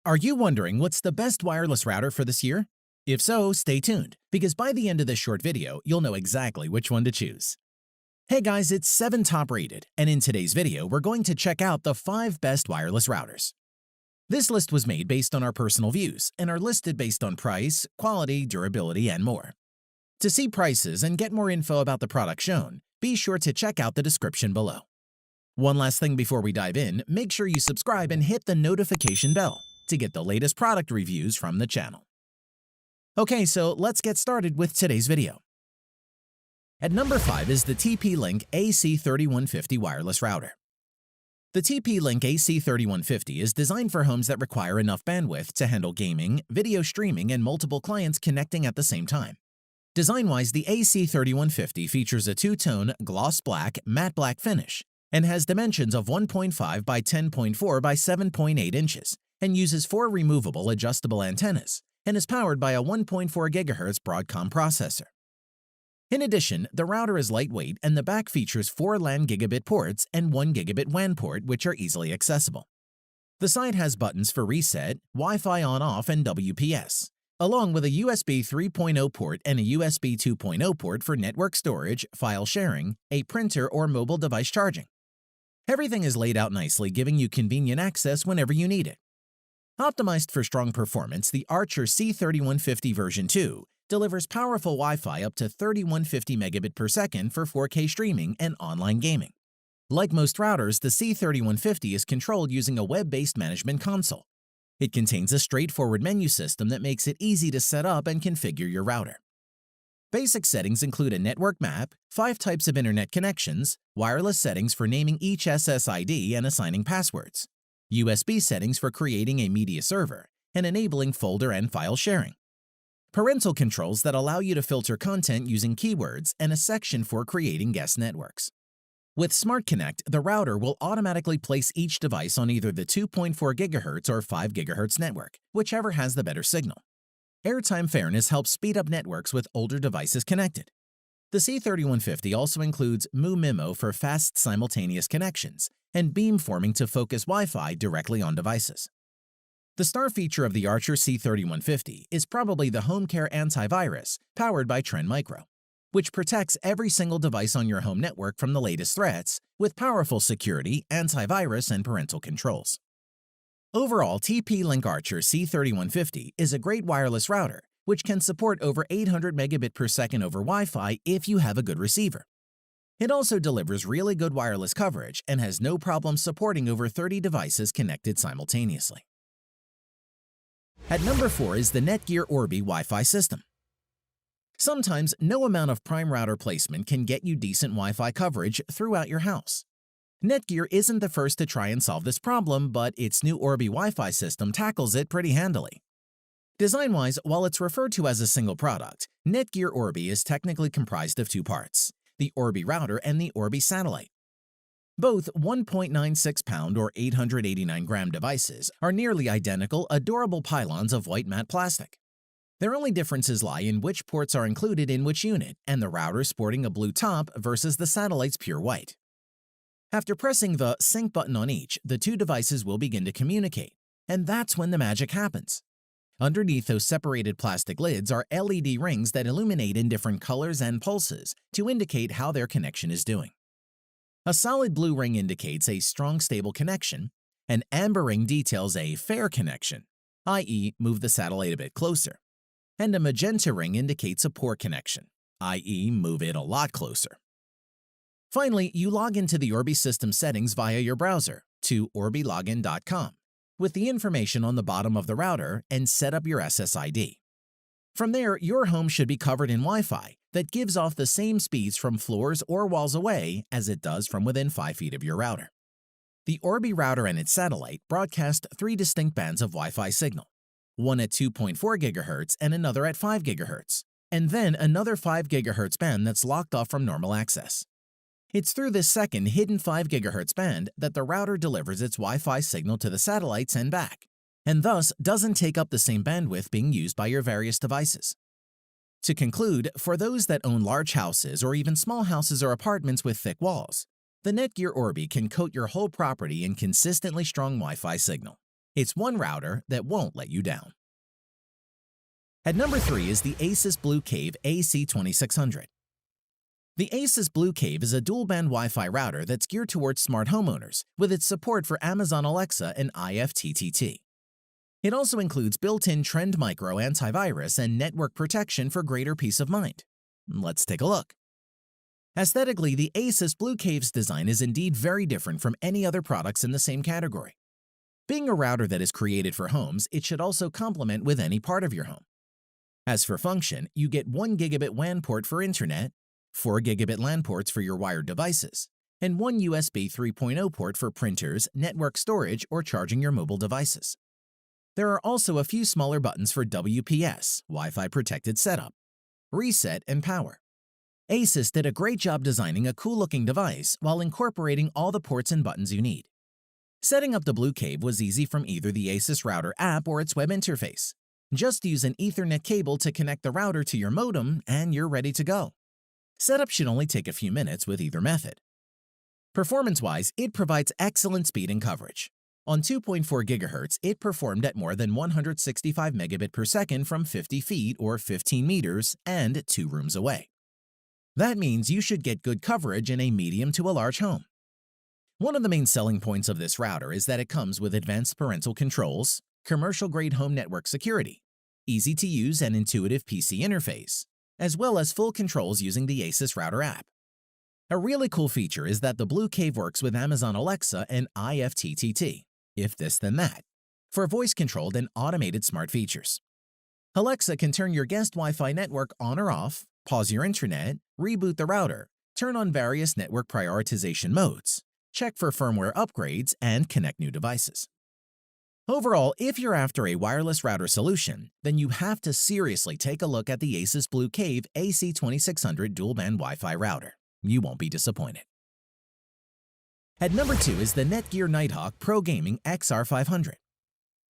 Are you wondering what's the best wireless router for this year? If so, stay tuned, because by the end of this short video, you'll know exactly which one to choose. Hey guys, it's 7 Top Rated, and in today's video, we're going to check out the 5 best wireless routers. This list was made based on our personal views and are listed based on price, quality, durability, and more. To see prices and get more info about the product shown, be sure to check out the description below. One last thing before we dive in, make sure you subscribe and hit the notification bell to get the latest product reviews from the channel. Okay, so let's get started with today's video. At number 5 is the TP-Link AC3150 wireless router. The TP-Link AC3150 is designed for homes that require enough bandwidth to handle gaming, video streaming, and multiple clients connecting at the same time. Design-wise, the AC3150 features a two-tone gloss black matte black finish and has dimensions of 1.5 by 10.4 by 7.8 inches and uses 4 removable adjustable antennas and is powered by a 1.4 GHz Broadcom processor. In addition, the router is lightweight and the back features 4 LAN gigabit ports and 1 gigabit WAN port, which are easily accessible. The side has buttons for reset, Wi-Fi on-off, and WPS, along with a USB 3.0 port and a USB 2.0 port for network storage, file sharing, a printer, or mobile device charging. Everything is laid out nicely, giving you convenient access whenever you need it. Optimized for strong performance, the Archer C3150 version 2 delivers powerful Wi-Fi up to 3150 megabit per second for 4K streaming and online gaming. Like most routers, the C3150 is controlled using a web-based management console. It contains a straightforward menu system that makes it easy to set up and configure your router. Basic settings include a network map, 5 types of internet connections, wireless settings for naming each SSID and assigning passwords, USB settings for creating a media server, and enabling folder and file sharing, parental controls that allow you to filter content using keywords, and a section for creating guest networks. With Smart Connect, the router will automatically place each device on either the 2.4 GHz or 5 GHz network, whichever has the better signal. Airtime fairness helps speed up networks with older devices connected. The C3150 also includes MU-MIMO for fast simultaneous connections and beamforming to focus Wi-Fi directly on devices. The star feature of the Archer C3150 is probably the HomeCare antivirus powered by Trend Micro, which protects every single device on your home network from the latest threats with powerful security, antivirus, and parental controls. Overall, TP-Link Archer C3150 is a great wireless router which can support over 800 megabit per second over Wi-Fi if you have a good receiver. It also delivers really good wireless coverage and has no problem supporting over 30 devices connected simultaneously. At number 4 is the Netgear Orbi Wi-Fi system. Sometimes no amount of prime router placement can get you decent Wi-Fi coverage throughout your house. Netgear isn't the first to try and solve this problem, but its new Orbi Wi-Fi system tackles it pretty handily. Design-wise, while it's referred to as a single product, Netgear Orbi is technically comprised of 2 parts, the Orbi router and the Orbi satellite. Both 1.96-pound or 889-gram devices are nearly identical, adorable pylons of white matte plastic. Their only differences lie in which ports are included in which unit and the router sporting a blue top versus the satellite's pure white. After pressing the sync button on each, the 2 devices will begin to communicate, and that's when the magic happens. Underneath those separated plastic lids are LED rings that illuminate in different colors and pulses to indicate how their connection is doing. A solid blue ring indicates a strong, stable connection. An amber ring details a fair connection, i.e., move the satellite a bit closer. And a magenta ring indicates a poor connection, i.e., move it a lot closer. Finally, you log into the Orbi system settings via your browser to orbilogin.com with the information on the bottom of the router and set up your SSID. From there, your home should be covered in Wi-Fi that gives off the same speeds from floors or walls away as it does from within 5 feet of your router. The Orbi router and its satellite broadcast 3 distinct bands of Wi-Fi signal, one at 2.4 GHz and another at 5 GHz, and then another 5 GHz band that's locked off from normal access. It's through this second hidden 5 GHz band that the router delivers its Wi-Fi signal to the satellites and back, and thus doesn't take up the same bandwidth being used by your various devices. To conclude, for those that own large houses or even small houses or apartments with thick walls, the Netgear Orbi can coat your whole property in consistently strong Wi-Fi signal. It's one router that won't let you down. At number 3 is the Asus Blue Cave AC2600. The Asus Blue Cave is a dual-band Wi-Fi router that's geared towards smart homeowners with its support for Amazon Alexa and IFTTT. It also includes built-in Trend Micro antivirus and network protection for greater peace of mind. Let's take a look. Aesthetically, the Asus Blue Cave's design is indeed very different from any other products in the same category. Being a router that is created for homes, it should also complement with any part of your home. As for function, you get 1 gigabit WAN port for internet, 4 gigabit LAN ports for your wired devices, and 1 USB 3.0 port for printers, network storage, or charging your mobile devices. There are also a few smaller buttons for WPS, Wi-Fi protected setup, reset, and power. Asus did a great job designing a cool-looking device while incorporating all the ports and buttons you need. Setting up the Blue Cave was easy from either the Asus Router app or its web interface. Just use an Ethernet cable to connect the router to your modem and you're ready to go. Setup should only take a few minutes with either method. Performance-wise, it provides excellent speed and coverage. On 2.4 GHz, it performed at more than 165 megabit per second from 50 feet or 15 meters and 2 rooms away. That means you should get good coverage in a medium to a large home. One of the main selling points of this router is that it comes with advanced parental controls, commercial-grade home network security, easy-to-use and intuitive PC interface, as well as full controls using the Asus Router app. A really cool feature is that the Blue Cave works with Amazon Alexa and IFTTT, if this then that, for voice-controlled and automated smart features. Alexa can turn your guest Wi-Fi network on or off, pause your internet, reboot the router, turn on various network prioritization modes, check for firmware upgrades, and connect new devices. Overall, if you're after a wireless router solution, then you have to seriously take a look at the Asus Blue Cave AC2600 dual-band Wi-Fi router. You won't be disappointed. At number 2 is the Netgear Nighthawk Pro Gaming XR500.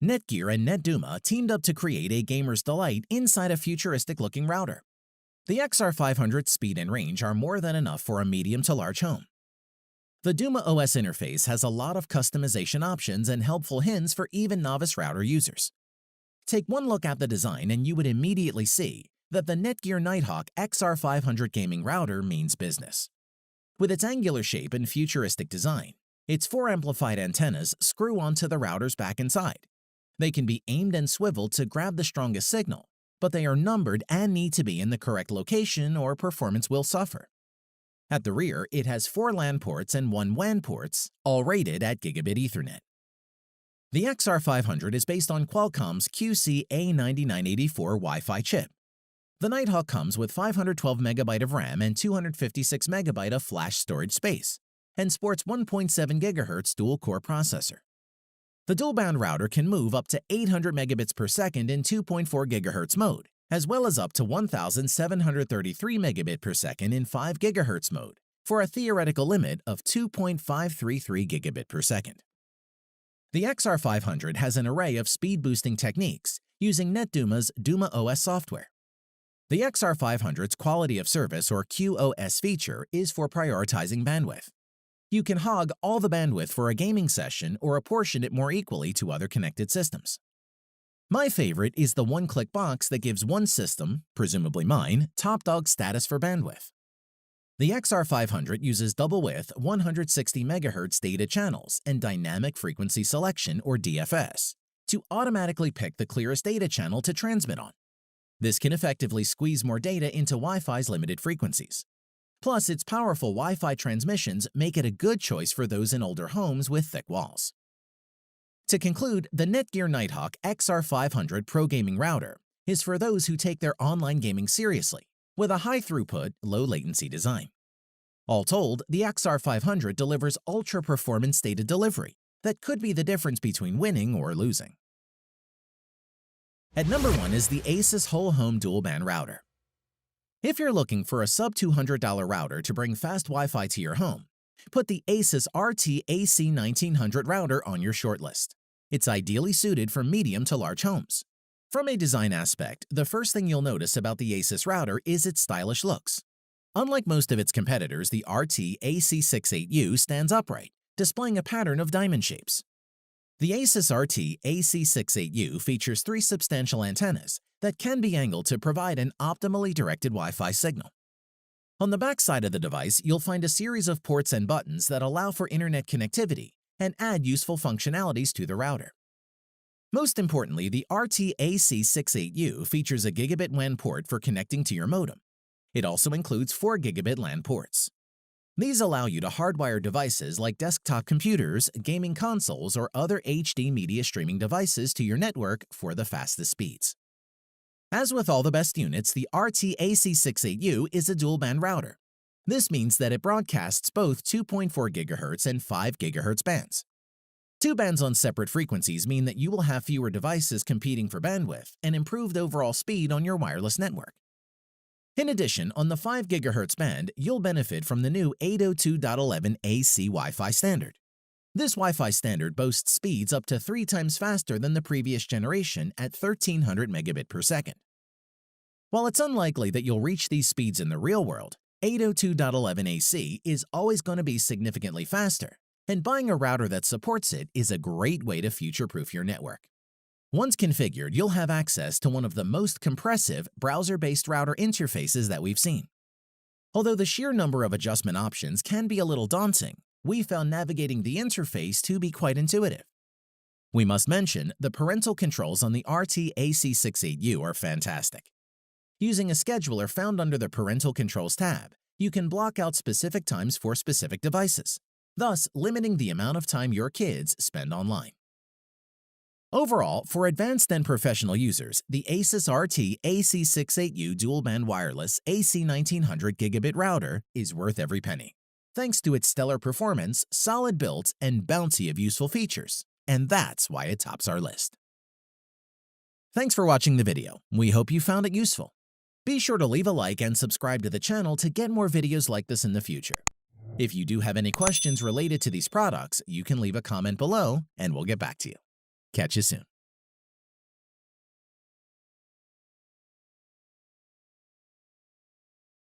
Netgear and NetDuma teamed up to create a gamer's delight inside a futuristic-looking router. The XR500's speed and range are more than enough for a medium to large home. The Duma OS interface has a lot of customization options and helpful hints for even novice router users. Take one look at the design and you would immediately see that the Netgear Nighthawk XR500 gaming router means business. With its angular shape and futuristic design, its 4 amplified antennas screw onto the router's back and side. They can be aimed and swiveled to grab the strongest signal, but they are numbered and need to be in the correct location or performance will suffer. At the rear, it has 4 LAN ports and 1 WAN ports, all rated at Gigabit Ethernet. The XR500 is based on Qualcomm's QC-A9984 Wi-Fi chip. The Nighthawk comes with 512 MB of RAM and 256 MB of flash storage space, and sports 1.7 GHz dual-core processor. The dual-band router can move up to 800 megabits per second in 2.4 GHz mode, as well as up to 1,733 megabit per second in 5 GHz mode, for a theoretical limit of 2.533 gigabit per second. The XR500 has an array of speed-boosting techniques using NetDuma's Duma OS software. The XR500's Quality of Service or QoS feature is for prioritizing bandwidth. You can hog all the bandwidth for a gaming session or apportion it more equally to other connected systems. My favorite is the one-click box that gives one system, presumably mine, top dog status for bandwidth. The XR500 uses double-width 160 MHz data channels and dynamic frequency selection or DFS to automatically pick the clearest data channel to transmit on. This can effectively squeeze more data into Wi-Fi's limited frequencies. Plus, its powerful Wi-Fi transmissions make it a good choice for those in older homes with thick walls. To conclude, the Netgear Nighthawk XR500 Pro Gaming Router is for those who take their online gaming seriously, with a high-throughput, low-latency design. All told, the XR500 delivers ultra-performance data delivery that could be the difference between winning or losing. At number 1 is the Asus Whole Home Dual Band Router. If you're looking for a sub-$200 router to bring fast Wi-Fi to your home, put the Asus RT AC1900 router on your shortlist. It's ideally suited for medium to large homes. From a design aspect, the first thing you'll notice about the Asus router is its stylish looks. Unlike most of its competitors, the RT AC68U stands upright, displaying a pattern of diamond shapes. The Asus RT AC68U features 3 substantial antennas that can be angled to provide an optimally directed Wi-Fi signal. On the back side of the device, you'll find a series of ports and buttons that allow for internet connectivity and add useful functionalities to the router. Most importantly, the RT AC68U features a gigabit WAN port for connecting to your modem. It also includes 4 gigabit LAN ports. These allow you to hardwire devices like desktop computers, gaming consoles, or other HD media streaming devices to your network for the fastest speeds. As with all the best units, the RT AC68U is a dual-band router. This means that it broadcasts both 2.4 GHz and 5 GHz bands. 2 bands on separate frequencies mean that you will have fewer devices competing for bandwidth and improved overall speed on your wireless network. In addition, on the 5 GHz band, you'll benefit from the new 802.11ac Wi-Fi standard. This Wi-Fi standard boasts speeds up to 3 times faster than the previous generation at 1300 megabit per second. While it's unlikely that you'll reach these speeds in the real world, 802.11ac is always going to be significantly faster, and buying a router that supports it is a great way to future-proof your network. Once configured, you'll have access to one of the most compressive browser-based router interfaces that we've seen. Although the sheer number of adjustment options can be a little daunting, we found navigating the interface to be quite intuitive. We must mention the parental controls on the RT AC68U are fantastic. Using a scheduler found under the Parental Controls tab, you can block out specific times for specific devices, thus limiting the amount of time your kids spend online. Overall, for advanced and professional users, the Asus RT AC68U dual-band wireless AC1900 gigabit router is worth every penny, thanks to its stellar performance, solid build, and bounty of useful features, and that's why it tops our list. Thanks for watching the video. We hope you found it useful. Be sure to leave a like and subscribe to the channel to get more videos like this in the future. If you do have any questions related to these products, you can leave a comment below and we'll get back to you. Catch you soon.